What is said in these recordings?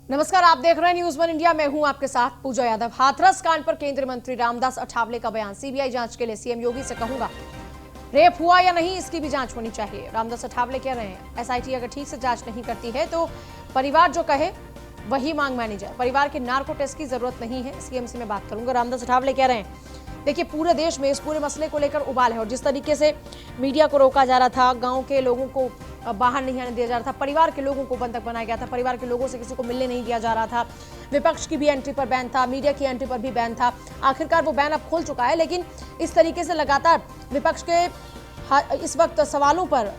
नमस्कार, आप देख रहे हैं न्यूज़ वन इंडिया। मैं हूं आपके साथ पूजा यादव। हाथरस कांड पर केंद्रीय मंत्री रामदास अठावले का बयान। सीबीआई जांच के लिए सीएम योगी से कहूंगा, रेप हुआ या नहीं इसकी भी जांच होनी चाहिए। रामदास अठावले कह रहे हैं एसआईटी अगर ठीक से जांच नहीं करती है तो परिवार जो कहे वही मांग मानी जाए। परिवार के नार्को टेस्ट की जरूरत नहीं है, सीएम से मैं बात करूंगा। रामदास अठावले कह रहे हैं देखिए, पूरे देश में इस पूरे मसले को लेकर उबाल है और जिस तरीके से मीडिया को रोका जा रहा था, गांव के लोगों को बाहर नहीं आने दिया जा रहा था, परिवार के लोगों को बंधक बनाया गया था, परिवार के लोगों से किसी को मिलने नहीं दिया जा रहा था, विपक्ष की भी एंट्री पर बैन था, मीडिया की एंट्री पर भी बैन था। आखिरकार वो बैन अब खुल चुका है, लेकिन इस तरीके से लगातार विपक्ष के इस वक्त सवालों पर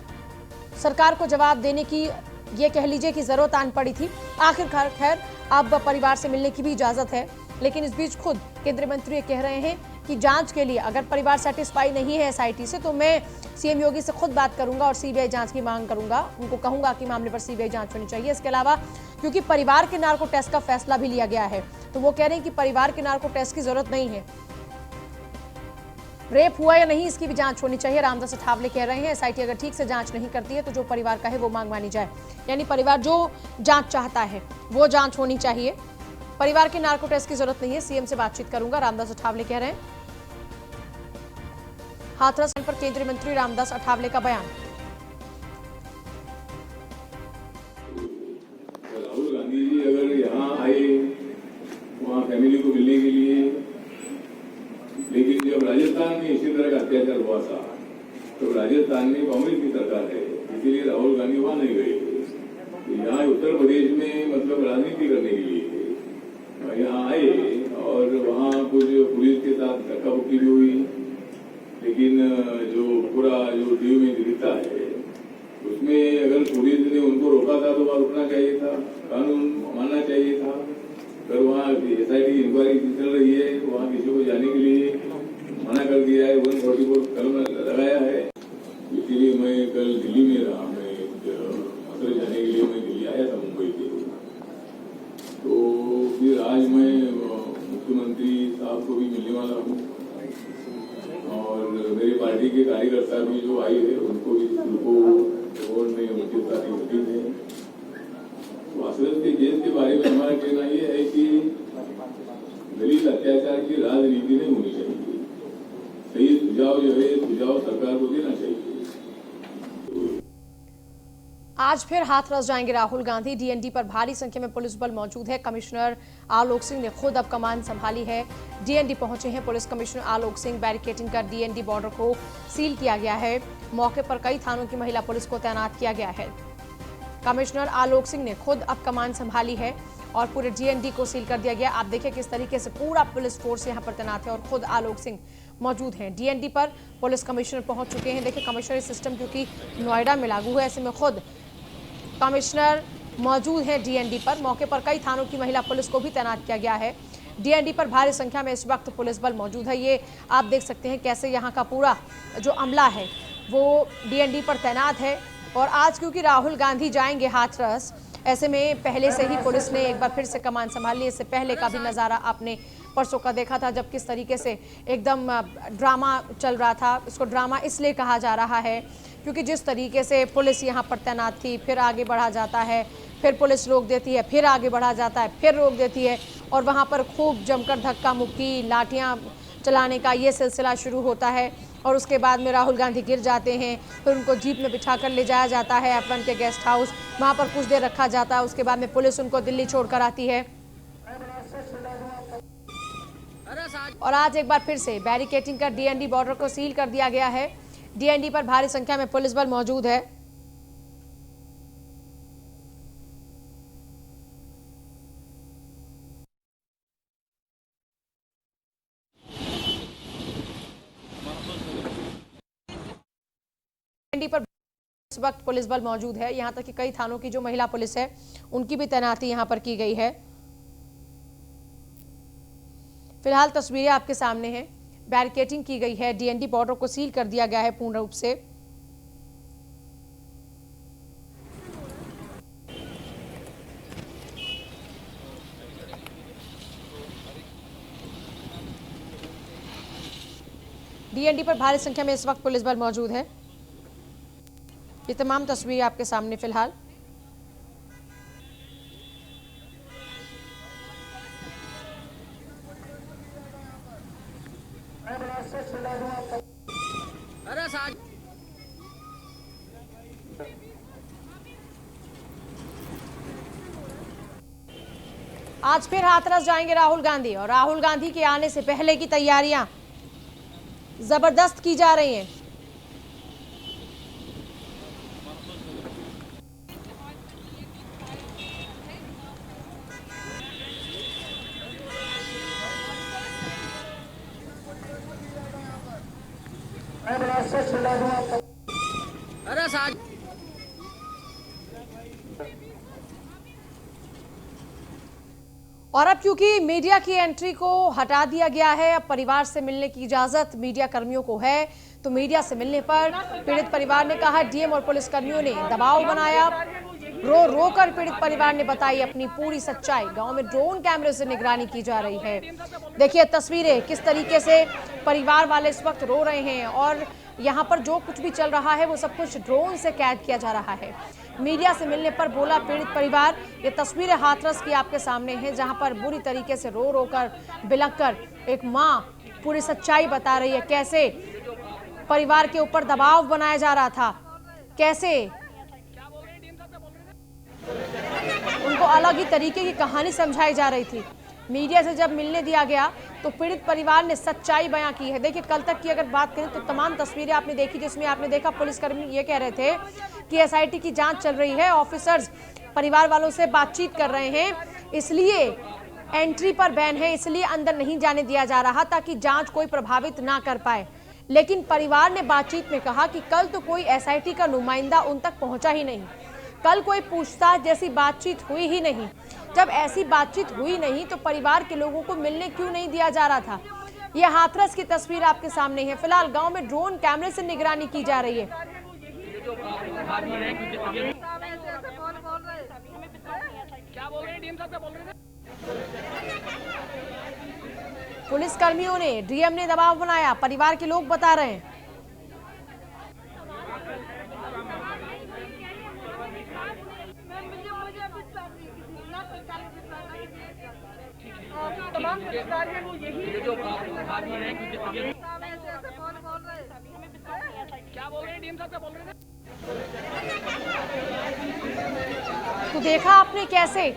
सरकार को जवाब देने की ये कह लीजिए कि जरूरत आन पड़ी थी। आखिरकार खैर अब परिवार से मिलने की भी इजाजत है, लेकिन इस बीच खुद केंद्रीय मंत्री ये कह रहे हैं कि जांच के लिए अगर परिवार सेटिस्फाई नहीं है एसआईटी से तो मैं सीएम योगी से खुद बात करूंगा और सीबीआई जांच की मांग करूंगा। उनको कहूंगा कि मामले पर सीबीआई जांच होनी चाहिए। इसके अलावा क्योंकि परिवार के नार्को टेस्ट का फैसला भी लिया गया है तो वो कह रहे हैं कि परिवार के नार्को टेस्ट की जरूरत नहीं है, रेप हुआ या नहीं इसकी भी जांच होनी चाहिए। रामदास अठावले कह रहे हैं एसआईटी अगर ठीक से जांच नहीं करती है तो जो परिवार का है वो मांग मानी जाए, यानी परिवार जो जांच चाहता है वो जांच होनी चाहिए। परिवार के नार्को टेस्ट की जरूरत नहीं है, सीएम से बातचीत करूंगा, रामदास अठावले कह रहे हैं। हाथरस पर केंद्रीय मंत्री रामदास अठावले का बयान। राहुल गांधी जी अगर यहाँ आए वहाँ फैमिली को मिलने के लिए, लेकिन जब राजस्थान में इसी तरह का अत्याचार हुआ था तो राजस्थान में कांग्रेस की सरकार है, इसीलिए राहुल गांधी वहाँ नहीं गए। तो यहाँ उत्तर प्रदेश में मतलब राजनीति करने के लिए यहाँ आए और वहाँ कुछ पुलिस के साथ धक्का मुक्की भी हुई, लेकिन जो पूरा जो टीवी में दिखता है उसमें अगर पुलिस ने उनको रोका था तो वहाँ रुकना चाहिए था, कानून मानना चाहिए था। अगर वहाँ एसआईटी इंक्वायरी चल रही है वहाँ किसी को जाने के लिए मना कर दिया है, 144 कलम लगाया है। इसीलिए मैं कल दिल्ली में रहा, मैं मतलब जाने के लिए मैं दिल्ली आया था मुंबई से। तो फिर आज मैं मुख्यमंत्री साहब को भी मिलने वाला हूँ और मेरी पार्टी के कार्यकर्ता भी जो आई है उनको भी रोड में उनके साथ मीटिंग है। वासरस के केस के बारे में हमारा कहना यह है कि दलित अत्याचार की राजनीति नहीं होनी चाहिए। सही सुझाव जो है सुझाव सरकार को देना चाहिए। आज फिर हाथरस जाएंगे राहुल गांधी। डीएनडी पर भारी संख्या में पुलिस बल मौजूद है। कमिश्नर आलोक सिंह ने खुद अब कमान संभाली है। डीएनडी पहुंचे हैं police commissioner Alok Singh. Barricading कर डीएनडी बॉर्डर को सील किया गया है। मौके पर कई थानों की महिला पुलिस को तैनात किया गया है। कमिश्नर आलोक सिंह ने खुद अब कमान संभाली है और पूरे डीएनडी को सील कर दिया गया। आप देखिए किस तरीके से पूरा पुलिस फोर्स यहाँ पर तैनात है और खुद आलोक सिंह मौजूद हैं। डीएनडी पर पुलिस कमिश्नर पहुंच चुके हैं। देखिए कमिश्नरी सिस्टम क्योंकि नोएडा में लागू है, ऐसे में खुद कमिश्नर मौजूद है डीएनडी पर। मौके पर कई थानों की महिला पुलिस को भी तैनात किया गया है। डीएनडी पर भारी संख्या में इस वक्त पुलिस बल मौजूद है। ये आप देख सकते हैं कैसे यहाँ का पूरा जो अमला है वो डीएनडी पर तैनात है। और आज क्योंकि राहुल गांधी जाएंगे हाथरस, ऐसे में पहले से ही पुलिस ने एक बार फिर से कमान संभाल ली। इससे पहले का भी नज़ारा आपने परसों का देखा था जब किस तरीके से एकदम ड्रामा चल रहा था। इसको ड्रामा इसलिए कहा जा रहा है क्योंकि जिस तरीके से पुलिस यहाँ पर तैनात थी, फिर आगे बढ़ा जाता है, फिर पुलिस रोक देती है, फिर आगे बढ़ा जाता है, फिर रोक देती है और वहाँ पर खूब जमकर धक्का मुक्की, लाठियाँ चलाने का ये सिलसिला शुरू होता है। और उसके बाद में राहुल गांधी गिर जाते हैं, फिर उनको जीप में बिठाकर ले जाया जाता है F1 के गेस्ट हाउस, वहाँ पर कुछ देर रखा जाता है। उसके बाद में पुलिस उनको दिल्ली छोड़कर आती है। और आज एक बार फिर से बैरिकेडिंग कर डीएनडी बॉर्डर को सील कर दिया गया है। डीएनडी पर भारी संख्या में पुलिस बल मौजूद है। डीएनडी पर इस वक्त पुलिस बल मौजूद है। यहां तक कि कई थानों की जो महिला पुलिस है उनकी भी तैनाती यहां पर की गई है। फिलहाल तस्वीरें आपके सामने हैं। बैरिकेडिंग की गई है, डीएनडी बॉर्डर को सील कर दिया गया है पूर्ण रूप से। डीएनडी पर भारी संख्या में इस वक्त पुलिस बल मौजूद है। ये तमाम तस्वीरें आपके सामने फिलहाल। आज फिर हाथरस जाएंगे राहुल गांधी और राहुल गांधी के आने से पहले की तैयारियां जबरदस्त की जा रही हैं। और अब क्योंकि मीडिया की एंट्री को हटा दिया गया है, अब परिवार से मिलने की इजाजत मीडिया कर्मियों को है। तो मीडिया से मिलने पर पीड़ित परिवार ने कहा, डीएम और पुलिस कर्मियों ने दबाव बनाया। रो रो कर पीड़ित परिवार ने बताई अपनी पूरी सच्चाई। गांव में ड्रोन कैमरे से निगरानी की जा रही है। देखिए तस्वीरें, किस तरीके से परिवार वाले इस वक्त रो रहे हैं और यहाँ पर जो कुछ भी चल रहा है वो सब कुछ ड्रोन से कैद किया जा रहा है। मीडिया से मिलने पर बोला पीड़ित परिवार। ये तस्वीरें हाथरस की आपके सामने हैं, जहां पर बुरी तरीके से रो रो कर बिलख कर एक मां पूरी सच्चाई बता रही है। कैसे परिवार के ऊपर दबाव बनाया जा रहा था, कैसे उनको अलग ही तरीके की कहानी समझाई जा रही थी। मीडिया से जब मिलने दिया गया तो पीड़ित परिवार ने सच्चाई बयां की है। देखिए कल तक की अगर बात करें तो तमाम तस्वीरें आपने देखी, जिसमें आपने देखा पुलिसकर्मी ये कह रहे थे कि एसआईटी की जांच चल रही है, ऑफिसर्स परिवार वालों से बातचीत कर रहे हैं, इसलिए एंट्री पर बैन है, इसलिए अंदर नहीं जाने दिया जा रहा ताकि जांच कोई प्रभावित ना कर पाए। लेकिन परिवार ने बातचीत में कहा कि कल तो कोई एसआईटी का नुमाइंदा उन तक पहुंचा ही नहीं, कल कोई पूछताछ जैसी बातचीत हुई ही नहीं। जब ऐसी बातचीत हुई नहीं तो परिवार के लोगों को मिलने क्यों नहीं दिया जा रहा था। ये हाथरस की तस्वीर आपके सामने है। फिलहाल गांव में ड्रोन कैमरे से निगरानी की जा रही है। पुलिस कर्मियों ने, डीएम ने दबाव बनाया, परिवार के लोग बता रहे हैं। तमाम अधिकारी वो यही क्या बोल रहे हैं, डीएम साहब क्या बोल रहे थे। तो देखा आपने कैसे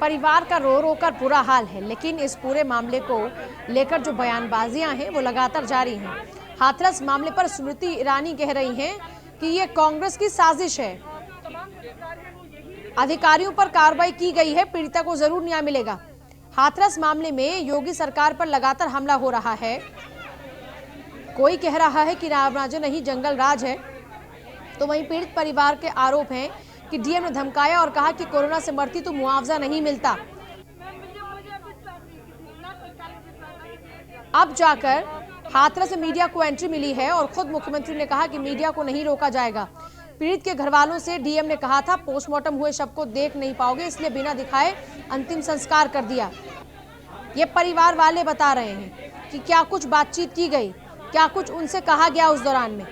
परिवार का रो रो कर बुरा हाल है, लेकिन इस पूरे मामले को लेकर जो बयानबाजियां हैं वो लगातार जारी हैं। हाथरस मामले पर स्मृति ईरानी कह रही हैं कि ये कांग्रेस की साजिश है, अधिकारियों पर कार्रवाई की गई है, पीड़िता को जरूर न्याय मिलेगा। हाथरस मामले में योगी सरकार पर लगातार हमला हो रहा है। कोई कह रहा है कि रामराज्य नहीं जंगल राज है, तो वहीं पीड़ित परिवार के आरोप हैं कि डीएम ने धमकाया और कहा कि कोरोना से मरती तो मुआवजा नहीं मिलता। अब जाकर हाथरस से मीडिया को एंट्री मिली है और खुद मुख्यमंत्री ने कहा कि मीडिया को नहीं रोका जाएगा। पीड़ित के घर वालों से डीएम ने कहा था पोस्टमार्टम हुए शव को देख नहीं पाओगे, इसलिए बिना दिखाए अंतिम संस्कार कर दिया। ये परिवार वाले बता रहे हैं कि क्या कुछ बातचीत की गई, क्या कुछ उनसे कहा गया उस दौरान में।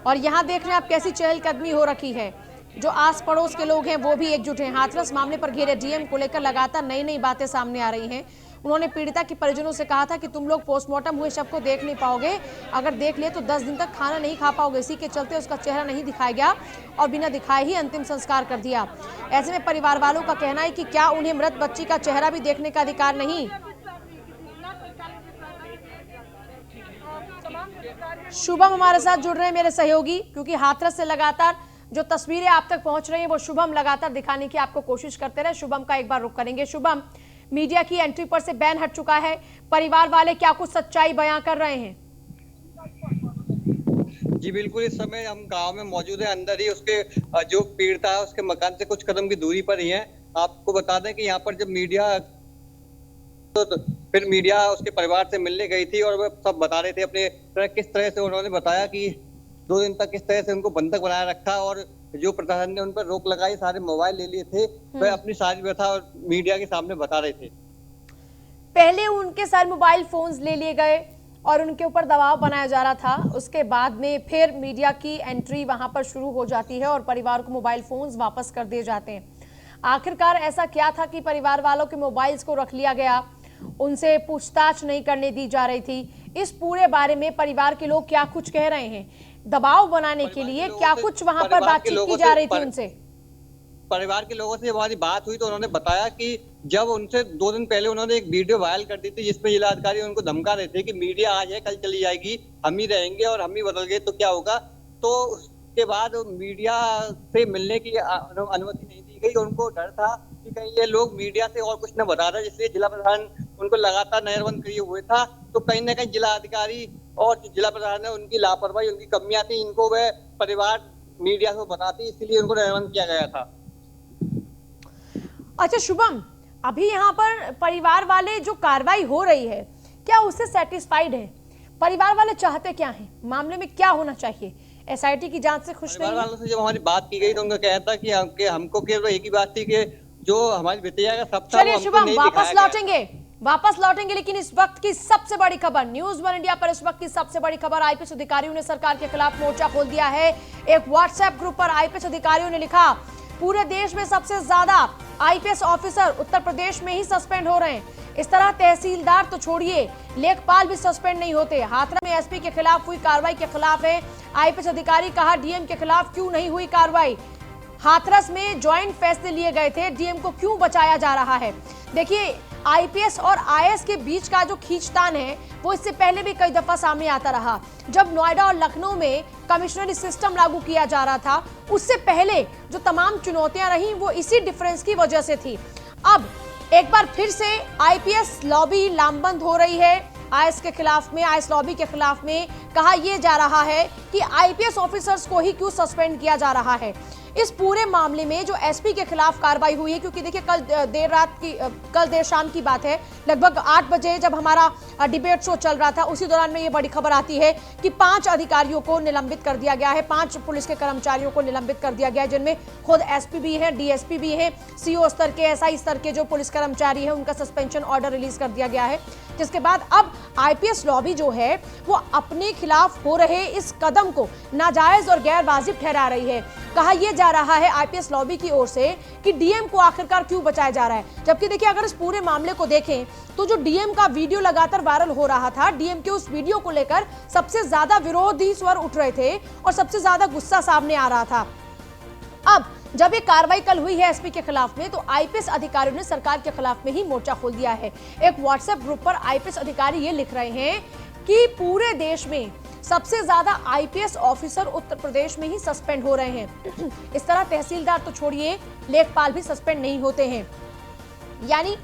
और यहाँ देख रहे हैं आप कैसी चहलकदमी हो रखी है। जो आस पड़ोस के लोग हैं वो भी एकजुट हैं। हाथरस मामले पर घेरे डीएम को लेकर लगातार नई नई बातें सामने आ रही हैं। उन्होंने पीड़िता के परिजनों से कहा था कि तुम लोग पोस्टमार्टम हुए शव को देख नहीं पाओगे, अगर देख लिए तो 10 दिन तक खाना नहीं खा पाओगे। इसी के चलते उसका चेहरा नहीं दिखाया गया और बिना दिखाए ही अंतिम संस्कार कर दिया। ऐसे में परिवार वालों का कहना है कि क्या उन्हें मृत बच्ची का चेहरा भी देखने का अधिकार नहीं। शुभम हमारे साथ जुड़ रहे हैं, मेरे सहयोगी, क्योंकि हाथरस से लगातार जो तस्वीरें आप तक पहुंच रही हैं वो शुभम लगातार दिखाने की आपको कोशिश करते रहे। शुभम का एक बार रुख करेंगे। शुभम, मीडिया की एंट्री पर से बैन हट चुका है, परिवार वाले क्या कुछ सच्चाई बयां कर रहे हैं? जी बिल्कुल, इस समय हम गांव में मौजूद है। अंदर ही उसके जो पीड़िता है उसके मकान से कुछ कदम की दूरी पर ही है। आपको बता दें कि यहाँ पर जब मीडिया तो फिर मीडिया उसके परिवार से मिलने गई थी और वो सब बता रहे थे अपने किस तरह से उन्होंने बताया कि 2 दिन तक किस तरह से उनको बंधक बनाया रखा और जो प्रशासन ने उन पर रोक लगाई, सारे मोबाइल ले लिए थे। वह अपनी सारी व्यथा मीडिया के सामने बता रहे थे। पहले उनके सारे मोबाइल फोन्स ले लिए गए और उनके ऊपर दबाव बनाया जा रहा था। उसके बाद में फिर मीडिया की एंट्री वहां पर शुरू हो जाती है और परिवार को मोबाइल फोन्स वापस कर दिए जाते हैं। आखिरकार ऐसा क्या था कि परिवार वालों के मोबाइल्स को रख लिया गया उनसे पूछताछ नहीं करने दी जा रही थी। इस पूरे बारे में परिवार के लोग क्या कुछ कह रहे हैं, दबाव बनाने के लिए क्या कुछ वहां पर बातचीत की जा रही थी उनसे? परिवार के लोगों से जब हमारी बात हुई तो उन्होंने बताया कि जब उनसे 2 दिन पहले उन्होंने एक वीडियो वायरल कर दी थी जिसमें जिलाधिकारी उनको धमका रहे थे कि मीडिया आज है कल चली जाएगी, हम ही रहेंगे और हम ही बदल गए तो क्या होगा। तो उसके बाद मीडिया से मिलने की अनुमति नहीं दी गई। उनको डर था कि कहीं ये लोग मीडिया से और कुछ न बता रहे, इसलिए जिला प्रधान उनको लगातार नजरबंद किए हुए था। तो कहीं ना कहीं जिला अधिकारी और जिला प्रधान ने उनकी लापरवाही, उनकी कमियां थी, इनको वह परिवार मीडिया को बताती, इसलिए उनको नजरबंद किया गया था। अच्छा शुभम, अभी यहाँ पर परिवार वाले जो कार्रवाई हो रही है क्या उससे सेटिस्फाइड है? परिवार वाले चाहते क्या हैं, मामले में क्या होना चाहिए? एसआईटी की जांच से खुश नहीं? परिवार वालों से जब हमारी बात की गई तो उनका कहना था कि हमको केवल एक ही बात थी कि जो हमारी बिटिया का सब था। चलिए शुभम, वापस लौटेंगे, लेकिन इस वक्त की सबसे बड़ी खबर, न्यूज़ वन इंडिया पर इस वक्त की सबसे बड़ी खबर, आईपीएस अधिकारियों ने सरकार के खिलाफ मोर्चा खोल दिया है। एक व्हाट्सएप ग्रुप पर आईपीएस अधिकारियों ने लिखा, पूरे देश में सबसे ज्यादा आईपीएस ऑफिसर उत्तर प्रदेश में ही सस्पेंड हो रहे हैं। इस तरह तहसीलदार तो छोड़िए, लेखपाल भी सस्पेंड नहीं होते। हाथरस में एसपी के खिलाफ हुई कार्रवाई के खिलाफ है आईपीएस अधिकारी, कहा डीएम के खिलाफ क्यों नहीं हुई कार्रवाई? हाथरस में ज्वाइंट फैसले लिए गए थे, डीएम को क्यों बचाया जा रहा है? देखिए, आईपीएस और आईएएस के बीच का जो खींचतान है वो इससे पहले भी कई दफा सामने आता रहा। जब नोएडा और लखनऊ में कमिश्नरी सिस्टम लागू किया जा रहा था, उससे पहले जो तमाम चुनौतियां रही वो इसी डिफरेंस की वजह से थी। अब एक बार फिर से आईपीएस लॉबी लामबंद हो रही है आईएएस के खिलाफ में, आईएएस लॉबी के खिलाफ में। कहा यह जा रहा है कि आईपीएस ऑफिसर्स को ही क्यों सस्पेंड किया जा रहा है। इस पूरे मामले में जो एसपी के खिलाफ कार्रवाई हुई है, क्योंकि देखिए कल देर शाम की बात है, लगभग 8 बजे जब हमारा डिबेट शो चल रहा था, उसी दौरान में ये बड़ी खबर आती है कि 5 अधिकारियों को निलंबित कर दिया गया है, 5 पुलिस के कर्मचारियों को निलंबित कर दिया गया है, जिनमें खुद एसपी भी है, डीएसपी भी है, सीओ स्तर के, एसआई स्तर के जो पुलिस कर्मचारी है उनका सस्पेंशन ऑर्डर रिलीज कर दिया गया है। जिसके बाद अब आईपीएस लॉबी जो है वो अपने खिलाफ हो रहे इस कदम को नाजायज और गैर वाजिब ठहरा रही है। कहा यह जा रहा है आईपीएस लॉबी की ओर से कि डीएम को आखिरकार क्यों बचाया जा रहा है। जबकि देखिए, अगर इस पूरे मामले को देखें तो जो डीएम का वीडियो लगातार वायरल हो रहा था, डीएम के उस वीडियो को लेकर सबसे ज्यादा विरोधी स्वर उठ रहे थे और सबसे ज्यादा गुस्सा सामने आ रहा था। अब जब ये कार्रवाई कल हुई है एसपी के खिलाफ में, तो आईपीएस अधिकारियों ने सरकार के खिलाफ में ही मोर्चा खोल दिया है। एक व्हाट्सएप ग्रुप पर आईपीएस अधिकारी ये लिख रहे हैं कि पूरे देश में सबसे ज्यादा आईपीएस ऑफिसर उत्तर प्रदेश में ही सस्पेंड हो रहे हैं। इस तरह तहसीलदार तो छोड़िए, लेखपाल भी सस्पेंड नहीं होते हैं। यानी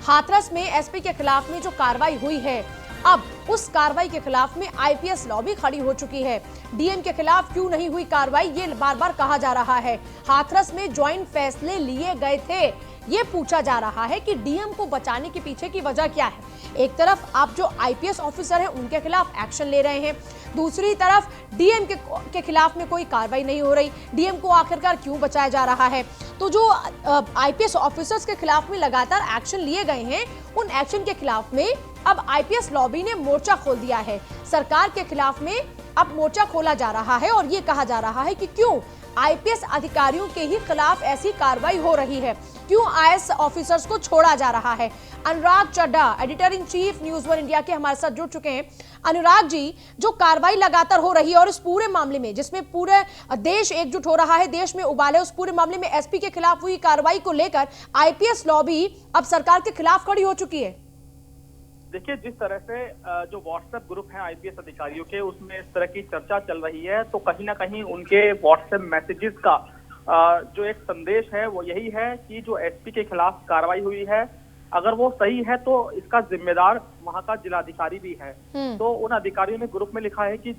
हाथरस में एसपी के खिलाफ में जो कार्रवाई हुई है, अब उस कार्रवाई के खिलाफ में आईपीएस लॉबी खड़ी हो चुकी है। डीएम के खिलाफ क्यों नहीं हुई कार्रवाई, ये बार बार कहा जा रहा है। हाथरस में ज्वाइंट फैसले लिए गए थे, ये पूछा जा रहा है कि डीएम को बचाने के पीछे की वजह क्या है। एक तरफ आप जो आईपीएस ऑफिसर हैं उनके खिलाफ एक्शन ले रहे हैं, दूसरी तरफ डीएम के खिलाफ में कोई कार्रवाई नहीं हो रही। डीएम को आखिरकार क्यों बचाया जा रहा है? तो जो आईपीएस ऑफिसर्स के खिलाफ में लगातार एक्शन लिए गए हैं, उन एक्शन के खिलाफ में अब आईपीएस लॉबी ने मोर्चा खोल दिया है। सरकार के खिलाफ में अब मोर्चा खोला जा रहा है और ये कहा जा रहा है कि क्यों आईपीएस अधिकारियों के ही खिलाफ ऐसी कार्रवाई हो रही है, क्यों आईएएस ऑफिसर्स को छोड़ा जा रहा है। Anurag Chadha, editor in chief news one India के हमारे साथ जुड़ चुके हैं। अनुराग जी, जो कार्रवाई लगातार हो रही है और इस पूरे मामले में जिसमें पूरे देश एकजुट हो रहा है, देश में उबाल है, उस पूरे मामले में एसपी के खिलाफ हुई कार्रवाई को लेकर आईपीएस लॉबी अब सरकार के खिलाफ खड़ी हो चुकी है। देखिए, जिस तरह से जो व्हाट्सएप ग्रुप है आईपीएस अधिकारियों के, उसमें इस तरह की चर्चा चल रही है, तो कहीं ना कहीं उनके व्हाट्सएप मैसेजेस का जो एक संदेश है वो यही है कि जो एसपी के खिलाफ कार्रवाई हुई है, अगर वो सही है तो इसका जिम्मेदार वहां का जिलाधिकारी भी है। तो उन अधिकारियों ने ग्रुप में लिखा है कि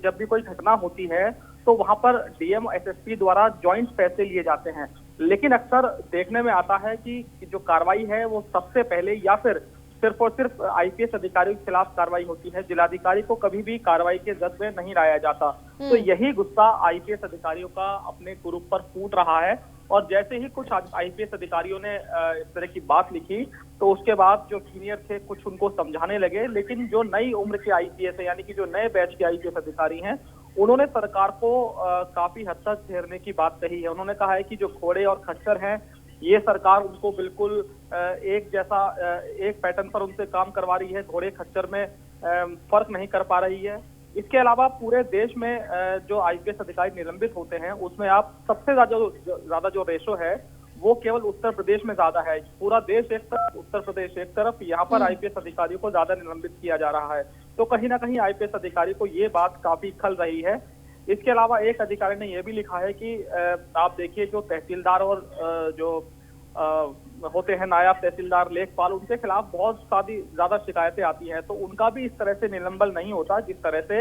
जब भी कोई घटना होती है तो वहां पर डीएम एसएसपी द्वारा ज्वाइंट फैसले लिए जाते हैं, लेकिन अक्सर देखने में आता है कि जो कार्रवाई है वो सबसे पहले या फिर सिर्फ और सिर्फ आईपीएस अधिकारियों के खिलाफ कार्रवाई होती है, जिलाधिकारी को कभी भी कार्रवाई के जद में नहीं लाया जाता। तो यही गुस्सा आईपीएस अधिकारियों का अपने ग्रुप पर फूट रहा है और जैसे ही कुछ आईपीएस अधिकारियों ने इस तरह की बात लिखी तो उसके बाद जो सीनियर थे कुछ उनको समझाने लगे, लेकिन जो नई उम्र के आईपीएस है, यानी कि जो नए बैच के आईपीएस अधिकारी हैं, उन्होंने सरकार को काफी हद तक घेरने की बात कही है। उन्होंने कहा है कि जो घोड़े और खच्चर हैं ये सरकार उनको बिल्कुल एक जैसा एक पैटर्न पर उनसे काम करवा रही है, घोड़े खच्चर में फर्क नहीं कर पा रही है। इसके अलावा पूरे देश में जो आईपीएस अधिकारी निलंबित होते हैं उसमें आप सबसे ज्यादा जो रेशो है वो केवल उत्तर प्रदेश में ज्यादा है। पूरा देश एक तरफ, उत्तर प्रदेश एक तरफ, यहाँ पर आईपीएस अधिकारियों को ज्यादा निलंबित किया जा रहा है। तो कहीं ना कहीं आईपीएस अधिकारी को ये बात काफी खल रही है। इसके अलावा एक अधिकारी ने यह भी लिखा है कि आप देखिए जो तहसीलदार और जो होते हैं नायब तहसीलदार, लेखपाल, उनके खिलाफ बहुत ज्यादा शिकायतें आती हैं, तो उनका भी इस तरह से निलंबन नहीं होता जिस तरह से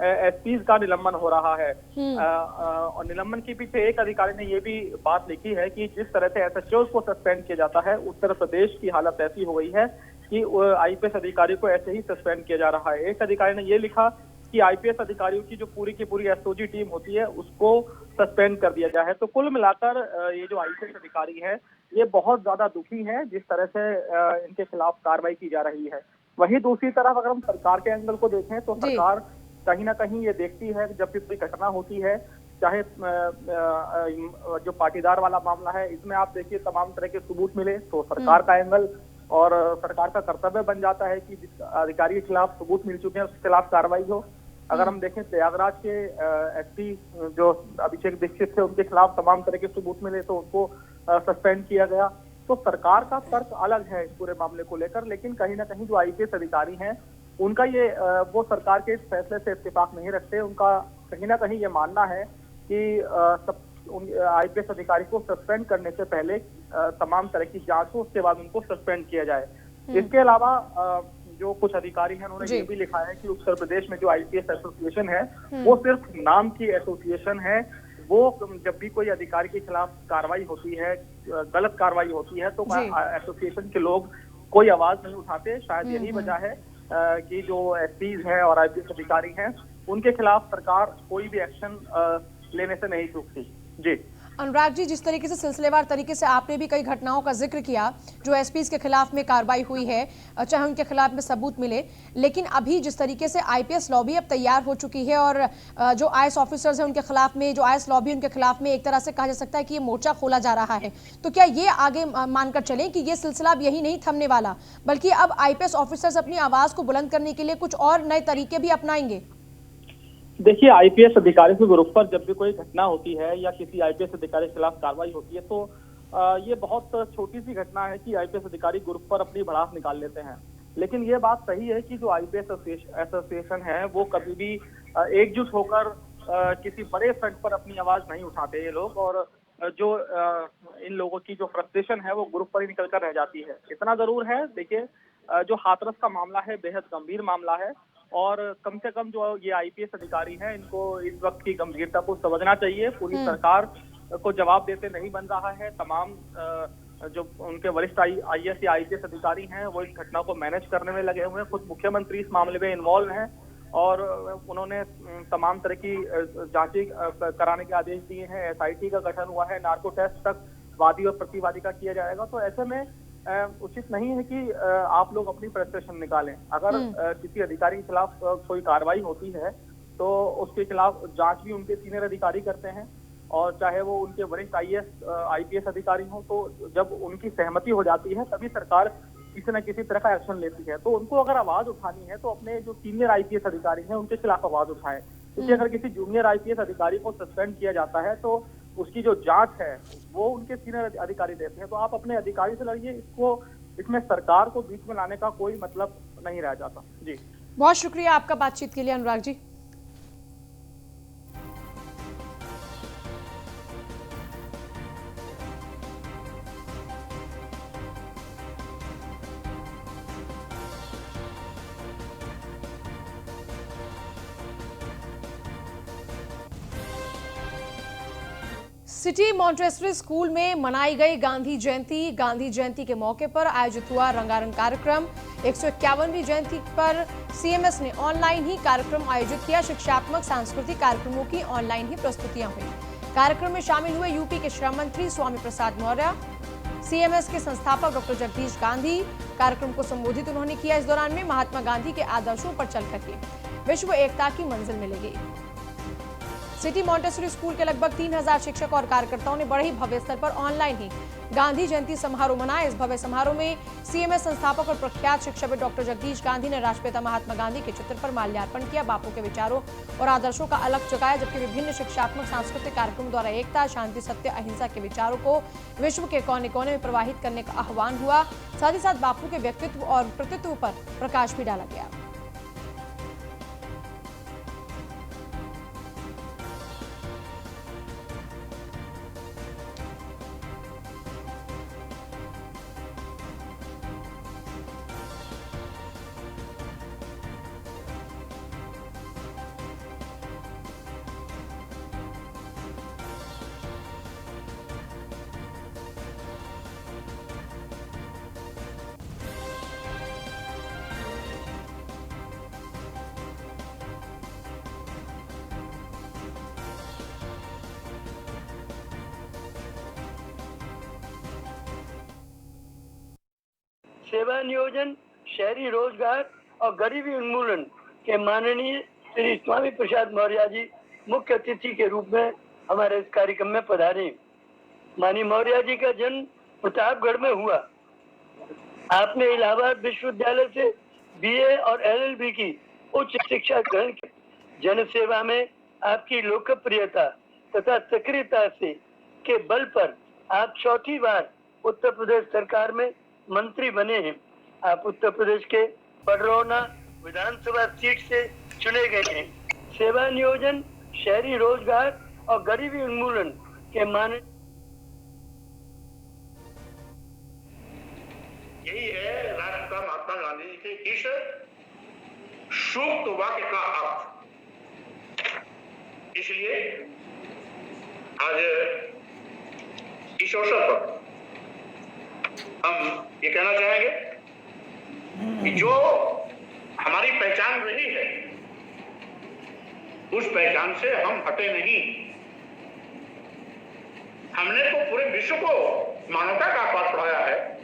एसपीज का निलंबन हो रहा है। और निलंबन के पीछे एक अधिकारी ने ये भी बात लिखी है कि जिस तरह से एसएचओ को सस्पेंड किया जाता है, उत्तर प्रदेश की हालत ऐसी हो गई है कि आईपीएस अधिकारी को ऐसे ही सस्पेंड किया जा रहा है। एक अधिकारी ने ये लिखा कि आईपीएस अधिकारियों की जो पूरी की पूरी एसओजी टीम होती है उसको सस्पेंड कर दिया गया है। तो कुल मिलाकर ये जो आईपीएस अधिकारी है ये बहुत ज्यादा दुखी है जिस तरह से इनके खिलाफ कार्रवाई की जा रही है। वहीं दूसरी तरफ अगर हम सरकार के एंगल को देखें तो सरकार कहीं ना कहीं ये देखती है कि जब भी कोई घटना होती है, चाहे जो पाटीदार वाला मामला है, इसमें आप देखिए तमाम तरह के सबूत मिले तो सरकार का एंगल और सरकार का कर्तव्य बन जाता है कि जिस अधिकारी के खिलाफ सबूत मिल चुके हैं उसके खिलाफ कार्रवाई हो। अगर हम देखें प्रयागराज के एसपी जो अभिषेक दीक्षित थे, उनके खिलाफ तमाम तरह के सबूत मिले तो उनको सस्पेंड किया गया। तो सरकार का तर्क अलग है इस पूरे मामले को लेकर, लेकिन कहीं ना कहीं जो आईपीएस अधिकारी हैं उनका ये वो सरकार के इस फैसले से इत्तेफाक नहीं रखते। उनका कहीं ना कहीं ये मानना है कि आईपीएस अधिकारी को सस्पेंड करने से पहले तमाम तरह की जांच हो, उसके बाद उनको सस्पेंड किया जाए। इसके अलावा जो कुछ अधिकारी हैं उन्होंने ये भी लिखा है कि उत्तर प्रदेश में जो आईपीएस एसोसिएशन है वो सिर्फ नाम की एसोसिएशन है। वो जब भी कोई अधिकारी के खिलाफ कार्रवाई होती है, गलत कार्रवाई होती है, तो एसोसिएशन के लोग कोई आवाज नहीं उठाते। शायद यही वजह है कि जो एसपीज हैं और आईपीएस अधिकारी हैं उनके खिलाफ सरकार कोई भी एक्शन लेने से नहीं चूकती। जी अनुराग जी, जिस तरीके से सिलसिलेवार तरीके से आपने भी कई घटनाओं का जिक्र किया जो एसपीज के खिलाफ में कार्रवाई हुई है, चाहे उनके खिलाफ में सबूत मिले, लेकिन अभी जिस तरीके से आईपीएस लॉबी अब तैयार हो चुकी है और जो आईएएस ऑफिसर्स हैं उनके खिलाफ में, जो आईएएस लॉबी उनके खिलाफ में एक तरह से कहा जा सकता है कि ये मोर्चा खोला जा रहा है, तो क्या ये आगे मानकर चलें कि ये सिलसिला अब यही नहीं थमने वाला, बल्कि अब आईपीएस ऑफिसर्स अपनी आवाज को बुलंद करने के लिए कुछ और नए तरीके भी अपनाएंगे? देखिए, आईपीएस अधिकारी के ग्रुप पर जब भी कोई घटना होती है या किसी आईपीएस अधिकारी के खिलाफ कार्रवाई होती है तो ये बहुत छोटी सी घटना है कि आईपीएस अधिकारी ग्रुप पर अपनी भड़ास निकाल लेते हैं। लेकिन ये बात सही है कि जो आईपीएस एसोसिएशन है वो कभी भी एकजुट होकर किसी बड़े फ्रंट पर अपनी आवाज नहीं उठाते ये लोग, और जो इन लोगों की जो फ्रस्ट्रेशन है वो ग्रुप पर ही निकल कर रह जाती है। इतना जरूर है, देखिए जो हाथरस का मामला है बेहद गंभीर मामला है और कम से कम जो ये आईपीएस अधिकारी हैं इनको इस वक्त की गंभीरता को समझना चाहिए। पूरी सरकार को जवाब देते नहीं बन रहा है। तमाम जो उनके वरिष्ठ आईएएस या आईपीएस अधिकारी हैं वो इस घटना को मैनेज करने में लगे हुए हैं। खुद मुख्यमंत्री इस मामले में इन्वॉल्व हैं और उन्होंने तमाम तरह की जांचें कराने के आदेश दिए हैं। एसआईटी का गठन हुआ है, नार्को टेस्ट तक वादी और प्रतिवादी का किया जाएगा। तो ऐसे में उचित नहीं है कि आप लोग अपनी फ्रस्ट्रेशन निकालें। अगर किसी अधिकारी के खिलाफ कोई कार्रवाई होती है तो उसके खिलाफ जांच भी उनके सीनियर अधिकारी करते हैं, और चाहे वो उनके वरिष्ठ आईपीएस अधिकारी हों, तो जब उनकी सहमति हो जाती है तभी सरकार किसी न किसी तरह का एक्शन लेती है। तो उनको अगर आवाज उठानी है तो अपने जो सीनियर आईपीएस अधिकारी हैं उनके खिलाफ आवाज उठाएं, क्योंकि अगर किसी जूनियर आईपीएस अधिकारी को सस्पेंड किया जाता है तो उसकी जो जांच है वो उनके सीनियर अधिकारी देते हैं। तो आप अपने अधिकारी से लड़िए, इसमें सरकार को बीच में लाने का कोई मतलब नहीं रह जाता। जी बहुत शुक्रिया आपका बातचीत के लिए Anurag ji. City Montessori school में मनाई गई गांधी जयंती के मौके पर आयोजित हुआ रंगारंग कार्यक्रम। 151वीं जयंती पर सीएमएस ने ऑनलाइन ही कार्यक्रम आयोजित किया। शिक्षात्मक सांस्कृतिक कार्यक्रमों की ऑनलाइन ही प्रस्तुतियां हुई। कार्यक्रम में शामिल हुए यूपी के श्रम मंत्री स्वामी प्रसाद मौर्य, सीएमएस के संस्थापक डॉक्टर जगदीश गांधी। कार्यक्रम को संबोधित उन्होंने किया। इस दौरान में महात्मा गांधी के आदर्शों पर चलकर के विश्व एकता की मंजिल मिलेगी। सिटी मॉन्टेसरी स्कूल के लगभग 3000 शिक्षक और कार्यकर्ताओं ने बड़े ही भव्य स्तर पर ऑनलाइन ही गांधी जयंती समारोह मनाया। इस भव्य समारोह में सीएमएस संस्थापक और प्रख्यात शिक्षाविद डॉक्टर जगदीश गांधी ने राष्ट्रपिता महात्मा गांधी के चित्र पर माल्यार्पण किया, बापू के विचारों और आदर्शों का अलख जगाया, जबकि विभिन्न शिक्षात्मक सांस्कृतिक कार्यक्रमों द्वारा एकता, शांति, सत्य, अहिंसा के विचारों को विश्व के कोने कोने में प्रवाहित करने का आह्वान हुआ। साथ ही साथ बापू के व्यक्तित्व और कृतित्व पर प्रकाश भी डाला गया। सेवा नियोजन, शहरी रोजगार और गरीबी उन्मूलन के माननीय श्री स्वामी प्रसाद मौर्य जी मुख्य अतिथि के रूप में हमारे इस कार्यक्रम में पधारे। माननीय मौर्य जी का जन्म प्रतापगढ़ में हुआ। आपने इलाहाबाद विश्वविद्यालय से बीए और एलएलबी की उच्च शिक्षा ग्रहण की। जन सेवा में आपकी लोकप्रियता तथा सक्रियता से के बल पर आप चौथी बार उत्तर प्रदेश सरकार में मंत्री बने हैं। आप उत्तर प्रदेश के पडरौना विधानसभा सीट से चुने गए हैं। सेवा नियोजन, शहरी रोजगार और गरीबी उन्मूलन के यही है राष्ट्रपिता महात्मा गांधी जी के इस सूक्त वाक्य का अर्थ। इसलिए आज इस अवसर पर हम ये कहना चाहेंगे कि जो हमारी पहचान रही है उस पहचान से हम हटे नहीं। हमने तो पूरे विश्व को मानवता का पाठ पढ़ाया है।